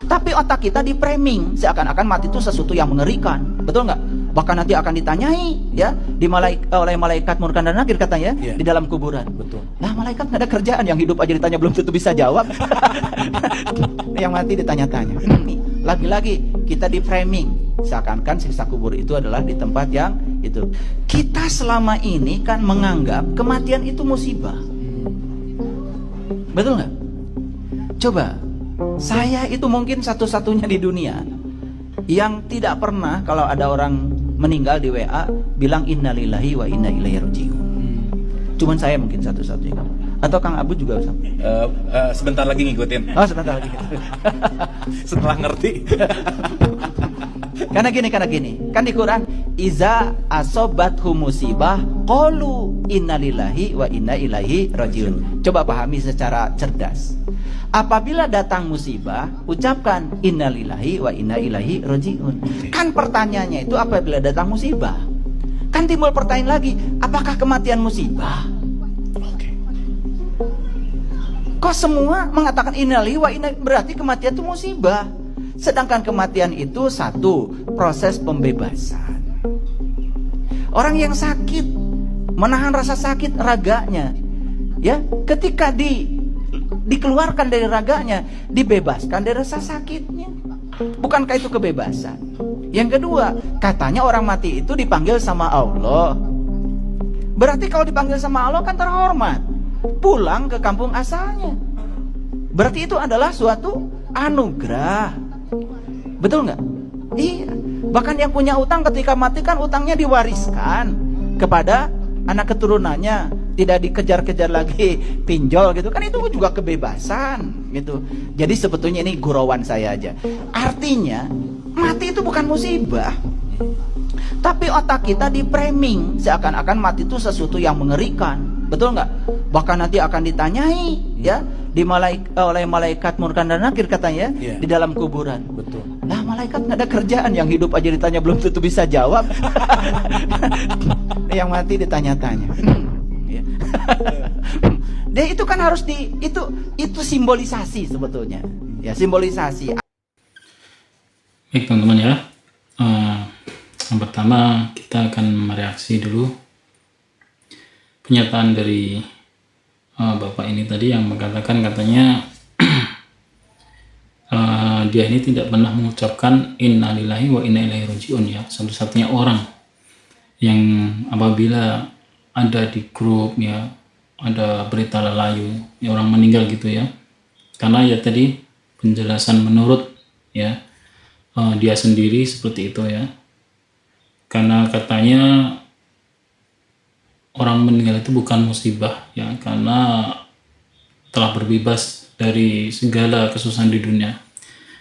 Tapi otak kita di framing seakan-akan mati itu sesuatu yang mengerikan, betul nggak? Bahkan nanti akan ditanyai ya oleh malaikat munkar dan nakir katanya di dalam kuburan. Betul. Nah malaikat nggak ada kerjaan, yang hidup aja ditanya belum tentu bisa jawab. Yang mati ditanya-tanya. Lagi-lagi kita di framing seakan-akan siksa kubur itu adalah di tempat yang itu. Kita selama ini kan menganggap kematian itu musibah, betul nggak? Coba, saya itu mungkin satu-satunya di dunia yang tidak pernah kalau ada orang meninggal di WA bilang innalillahi wa inna ilaihi raji'un. Cuman saya mungkin satu-satunya. Atau Kang Abu juga sama? Sebentar lagi ngikutin. Oh sebentar lagi. Setelah ngerti. Karena gini, kan di Quran iza asobathu musibah qalu innalillahi wa inna ilaihi rajiun. Coba pahami secara cerdas. Apabila datang musibah, ucapkan innalillahi wa inna ilaihi rajiun. Kan pertanyaannya itu apabila datang musibah. Kan timbul pertanyaan lagi, apakah kematian musibah? Kok semua mengatakan innalillahi wa inna, berarti kematian itu musibah. Sedangkan kematian itu satu proses pembebasan. Orang yang sakit menahan rasa sakit raganya, ya, ketika dikeluarkan dari raganya, dibebaskan dari rasa sakitnya. Bukankah itu kebebasan? Yang kedua, katanya orang mati itu dipanggil sama Allah. Berarti kalau dipanggil sama Allah kan terhormat, pulang ke kampung asalnya. Berarti itu adalah suatu anugerah. Betul nggak? Iya. Bahkan yang punya utang ketika mati kan utangnya diwariskan kepada anak keturunannya, tidak dikejar-kejar lagi pinjol gitu kan, itu juga kebebasan gitu. Jadi sebetulnya ini gurauan saya aja. Artinya mati itu bukan musibah, tapi otak kita di framing seakan-akan mati itu sesuatu yang mengerikan, betul nggak? Bahkan nanti akan ditanyai ya oleh malaikat munkar dan nakir katanya di dalam kuburan. Betul. Nah malaikat nggak ada kerjaan, yang hidup aja ditanya belum tentu bisa jawab. Yang mati ditanya-tanya. Dia itu kan harus itu simbolisasi sebetulnya. Ya, simbolisasi. Baik teman-teman ya. Yang pertama kita akan mereaksi dulu pernyataan dari Bapak ini tadi yang mengatakan katanya dia ini tidak pernah mengucapkan innalillahi wa inna ilaihi rajiun ya. Satu-satunya orang yang apabila ada di grup ya, ada berita lelayu ya, orang meninggal gitu ya, karena ya tadi penjelasan menurut ya dia sendiri seperti itu ya, karena katanya orang meninggal itu bukan musibah ya, karena telah berbebas dari segala kesusahan di dunia.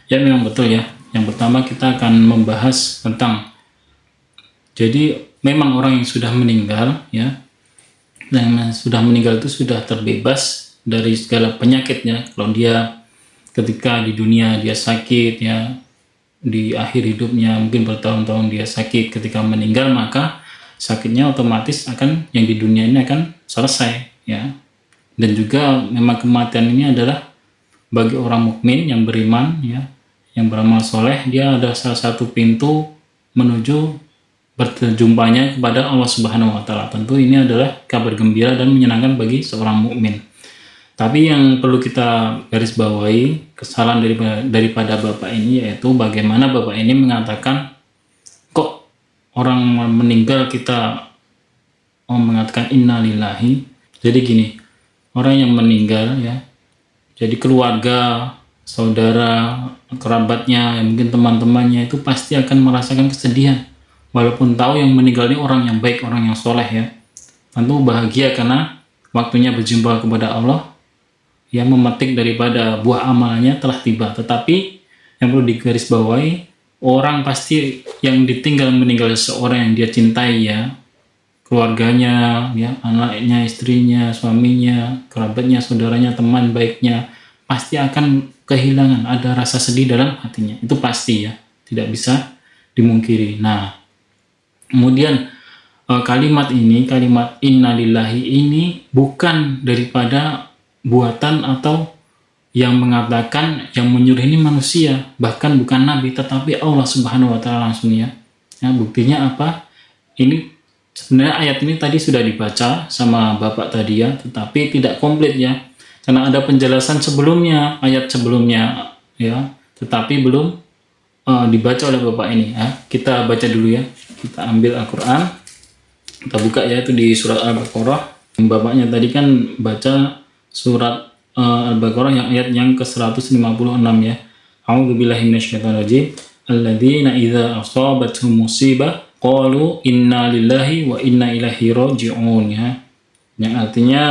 Ya memang betul ya. Yang pertama kita akan membahas tentang, jadi memang orang yang sudah meninggal ya, yang sudah meninggal itu sudah terbebas dari segala penyakitnya. Kalau dia ketika di dunia dia sakit ya, di akhir hidupnya mungkin bertahun-tahun dia sakit, ketika meninggal maka sakitnya otomatis akan yang di dunia ini akan selesai ya. Dan juga memang kematian ini adalah bagi orang mukmin yang beriman ya, yang beramal soleh, dia ada salah satu pintu menuju berjumpanya kepada Allah Subhanahu wa taala. Tentu ini adalah kabar gembira dan menyenangkan bagi seorang mukmin. Tapi yang perlu kita garis bawahi kesalahan daripada Bapak ini, yaitu bagaimana Bapak ini mengatakan kok orang meninggal kita mengatakan innalillahi. Jadi gini, orang yang meninggal ya, jadi keluarga, saudara, kerabatnya, mungkin teman-temannya itu pasti akan merasakan kesedihan. Walaupun tahu yang meninggal ini orang yang baik, orang yang soleh ya, tentu bahagia karena waktunya berjumpa kepada Allah, yang memetik daripada buah amalnya telah tiba. Tetapi yang perlu digarisbawahi, orang pasti yang ditinggal meninggal seseorang yang dia cintai ya, keluarganya ya, anaknya, istrinya, suaminya, kerabatnya, saudaranya, teman baiknya, pasti akan kehilangan, ada rasa sedih dalam hatinya. Itu pasti ya, tidak bisa dimungkiri. Nah, kemudian kalimat innalillahi ini bukan daripada buatan atau yang mengatakan yang menyuruh ini manusia, bahkan bukan nabi tetapi Allah Subhanahu wa taala langsung ya. Ya, buktinya apa? Ini sebenarnya ayat ini tadi sudah dibaca sama Bapak tadi ya, tetapi tidak komplit ya. Karena ada penjelasan sebelumnya, ayat sebelumnya ya, tetapi belum dibaca oleh Bapak ini ya. Kita baca dulu ya. Kita ambil Al-Qur'an. Kita buka ya, itu di surat Al-Baqarah. Bapaknya tadi kan baca surat Al-Baqarah yang ayat yang ke-156 ya. A'udzubillahi minasyaitonirrajim. Alladzina idza asabatuhum musibah qalu inna lillahi wa inna ilaihi raji'un ya. Yang artinya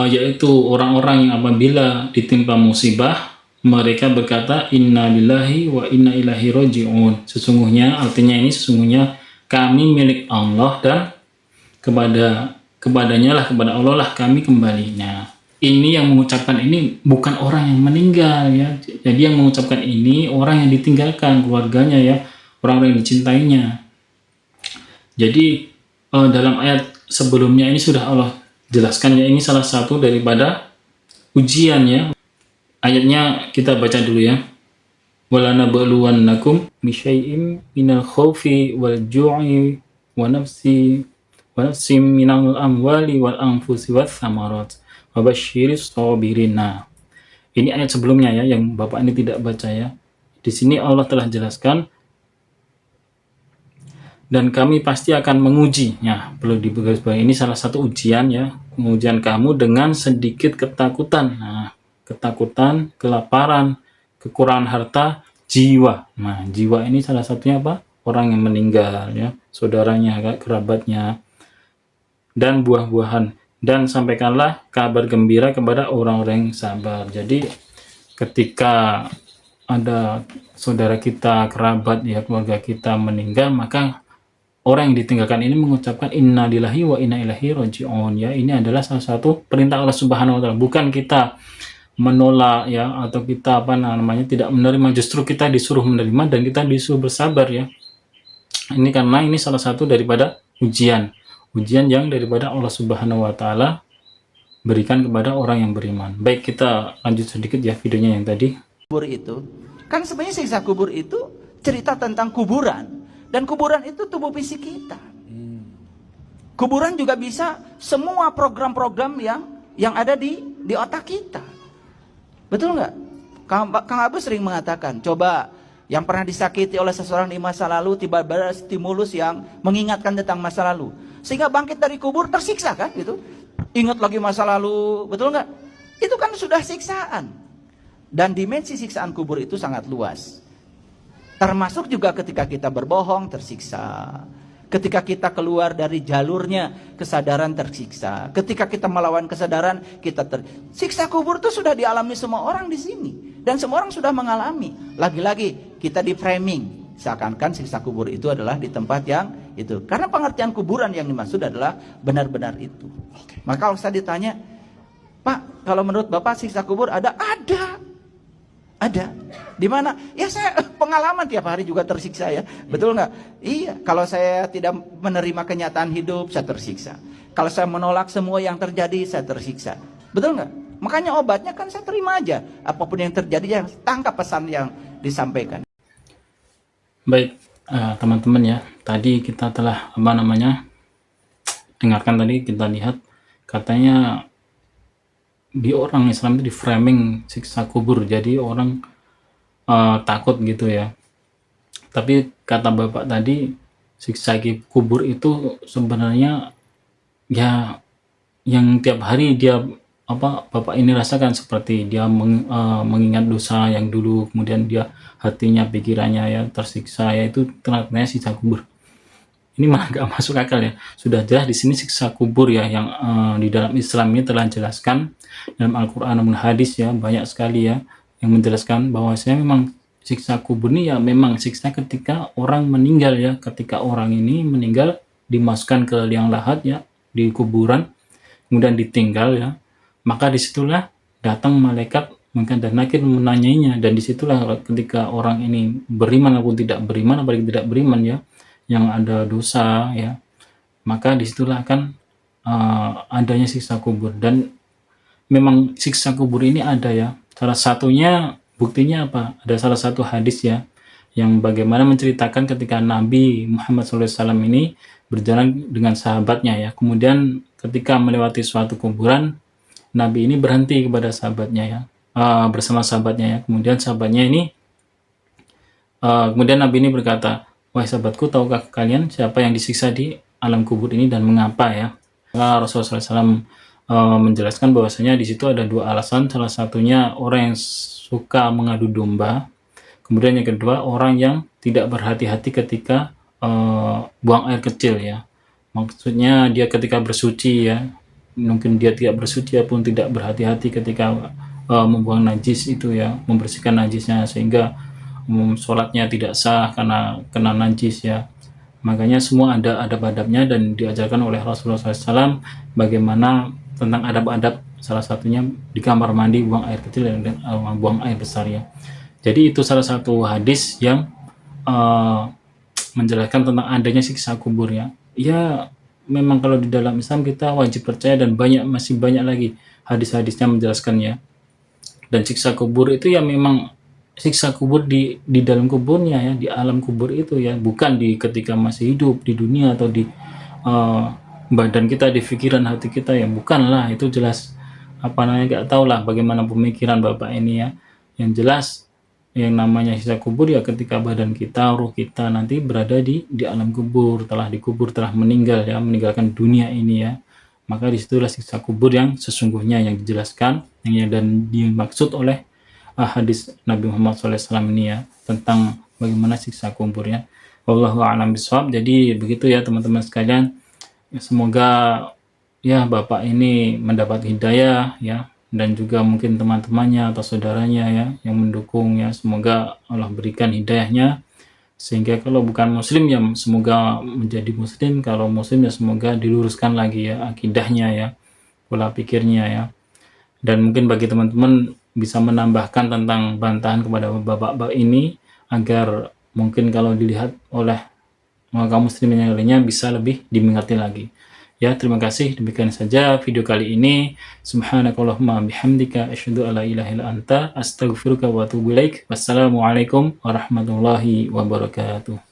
yaitu orang-orang yang apabila ditimpa musibah mereka berkata inna lillahi wa inna ilaihi raji'un. Sesungguhnya artinya ini sesungguhnya kami milik Allah dan kepadanya lah, kepada Allah lah kami kembalinya. Ini yang mengucapkan ini bukan orang yang meninggal ya. Jadi yang mengucapkan ini orang yang ditinggalkan keluarganya ya, orang-orang yang dicintainya. Jadi dalam ayat sebelumnya ini sudah Allah jelaskan ya, ini salah satu daripada ujian ya. Ayatnya kita baca dulu ya. وَلَنَبْلُوَنَّكُمْ بِشَيْءٍ مِنَ الْخَوْفِ وَالْجُوعِ وَنَفْسٍ مِنَ الْأَمْوَالِ وَالْأَنْفُسِ وَالثَّمَرَاتِ وَبَشِّرِ الصَّابِرِينَ. Ini ayat sebelumnya ya, yang Bapak ini tidak baca ya. Di sini Allah telah jelaskan, dan kami pasti akan menguji. Ya, perlu digarisbawahi ini salah satu ujian ya, pengujian kamu dengan sedikit ketakutan. Nah, ketakutan, kelaparan, kekurangan harta, jiwa. Nah, jiwa ini salah satunya apa? Orang yang meninggal ya, saudaranya, kerabatnya, dan buah-buahan. Dan sampaikanlah kabar gembira kepada orang-orang yang sabar. Jadi ketika ada saudara kita, kerabat ya, keluarga kita meninggal, maka orang yang ditinggalkan ini mengucapkan inna lillahi wa inna ilaihi raji'un ya. Ini adalah salah satu perintah Allah Subhanahu wa taala. Bukan kita menolak ya, atau kita tidak menerima, justru kita disuruh menerima dan kita disuruh bersabar ya. Ini karena ini salah satu daripada ujian yang daripada Allah Subhanahu wa taala berikan kepada orang yang beriman. Baik, kita lanjut sedikit ya videonya yang tadi. Kubur itu kan sebenarnya siksa kubur itu cerita tentang kuburan, dan kuburan itu tubuh fisik kita. Kuburan juga bisa semua program-program yang ada di otak kita. Betul nggak? Kang Abu sering mengatakan, coba yang pernah disakiti oleh seseorang di masa lalu tiba-tiba ada stimulus yang mengingatkan tentang masa lalu, sehingga bangkit dari kubur tersiksa kan gitu. Ingat lagi masa lalu, betul nggak? Itu kan sudah siksaan. Dan dimensi siksaan kubur itu sangat luas. Termasuk juga ketika kita berbohong tersiksa. Ketika kita keluar dari jalurnya, kesadaran tersiksa. Ketika kita melawan kesadaran, siksa kubur itu sudah dialami semua orang di sini. Dan semua orang sudah mengalami. Lagi-lagi kita di framing, seakan-akan siksa kubur itu adalah di tempat yang itu. Karena pengertian kuburan yang dimaksud adalah benar-benar itu. Maka kalau saya ditanya, Pak, kalau menurut Bapak siksa kubur ada? Ada. Di mana? Ya saya pengalaman tiap hari juga tersiksa ya. Betul nggak? Iya. Kalau saya tidak menerima kenyataan hidup, saya tersiksa. Kalau saya menolak semua yang terjadi, saya tersiksa. Betul nggak? Makanya obatnya kan saya terima aja. Apapun yang terjadi, ya tangkap pesan yang disampaikan. Baik, teman-teman ya. Tadi kita telah dengarkan tadi, kita lihat katanya di orang Islam itu di framing siksa kubur, jadi orang takut gitu ya. Tapi kata Bapak tadi, siksa kubur itu sebenarnya ya yang tiap hari dia Bapak ini rasakan, seperti dia mengingat dosa yang dulu, kemudian dia hatinya, pikirannya ya tersiksa, ya itu ternyata siksa kubur. Ini malah gak masuk akal ya. Sudah jelas di sini siksa kubur ya, yang di dalam Islam ini telah jelaskan dalam Al-Quran dan hadis ya, banyak sekali ya yang menjelaskan bahwasanya memang siksa kubur ini ya memang siksa ketika orang meninggal ya. Ketika orang ini meninggal, dimasukkan ke liang lahat ya, di kuburan, kemudian ditinggal ya, maka disitulah datang malaikat mungkin dan nakir menanyainya, dan disitulah ketika orang ini beriman ataupun tidak beriman, apalagi tidak beriman ya, yang ada dosa ya, maka disitulah akan adanya siksa kubur. Dan memang siksa kubur ini ada ya. Salah satunya buktinya apa? Ada salah satu hadis ya yang bagaimana menceritakan ketika Nabi Muhammad SAW ini berjalan dengan sahabatnya ya. Kemudian ketika melewati suatu kuburan, Nabi ini berhenti kepada sahabatnya ya, bersama sahabatnya ya. Kemudian Nabi ini berkata, wahai sahabatku, tahukah kalian siapa yang disiksa di alam kubur ini dan mengapa ya? Rasulullah SAW menjelaskan bahwasanya di situ ada dua alasan. Salah satunya orang yang suka mengadu domba. Kemudian yang kedua orang yang tidak berhati-hati ketika buang air kecil ya. Maksudnya dia ketika bersuci ya, mungkin dia tidak bersuci pun tidak berhati-hati ketika membuang najis itu ya, membersihkan najisnya sehingga sholatnya tidak sah karena kena najis ya. Makanya semua ada adab-adabnya dan diajarkan oleh Rasulullah SAW bagaimana tentang adab-adab, salah satunya di kamar mandi buang air kecil dan buang air besar ya. Jadi itu salah satu hadis yang menjelaskan tentang adanya siksa kubur ya. Ya memang kalau di dalam Islam kita wajib percaya dan masih banyak lagi hadis-hadisnya menjelaskannya. Dan siksa kubur itu ya memang siksa kubur di dalam kuburnya ya, di alam kubur itu ya, bukan di ketika masih hidup di dunia atau di badan kita, di pikiran hati kita ya, bukanlah. Itu jelas nggak tahu lah bagaimana pemikiran Bapak ini ya. Yang jelas yang namanya siksa kubur ya ketika badan kita, ruh kita nanti berada di alam kubur, telah dikubur, telah meninggal ya, meninggalkan dunia ini ya. Maka disitulah siksa kubur yang sesungguhnya yang dijelaskan dan dimaksud oleh hadis Nabi Muhammad SAW ini ya, tentang bagaimana siksa kubur ya. Wallahu a'lam bishawab. Jadi begitu ya teman-teman sekalian. Ya, semoga ya Bapak ini mendapat hidayah ya, dan juga mungkin teman-temannya atau saudaranya ya yang mendukung ya. Semoga Allah berikan hidayahnya sehingga kalau bukan muslim ya semoga menjadi muslim, kalau muslim ya semoga diluruskan lagi ya akidahnya ya, pola pikirnya ya. Dan mungkin bagi teman-teman bisa menambahkan tentang bantahan kepada bapak-bapak ini agar mungkin kalau dilihat oleh kaum muslimin yang lainnya bisa lebih dimengerti lagi. Ya, terima kasih. Demikian saja video kali ini. Subhanakallahumma bihamdika asyhadu alla ilaha illa anta astaghfiruka wa atubu ilaik. Wassalamualaikum warahmatullahi wabarakatuh.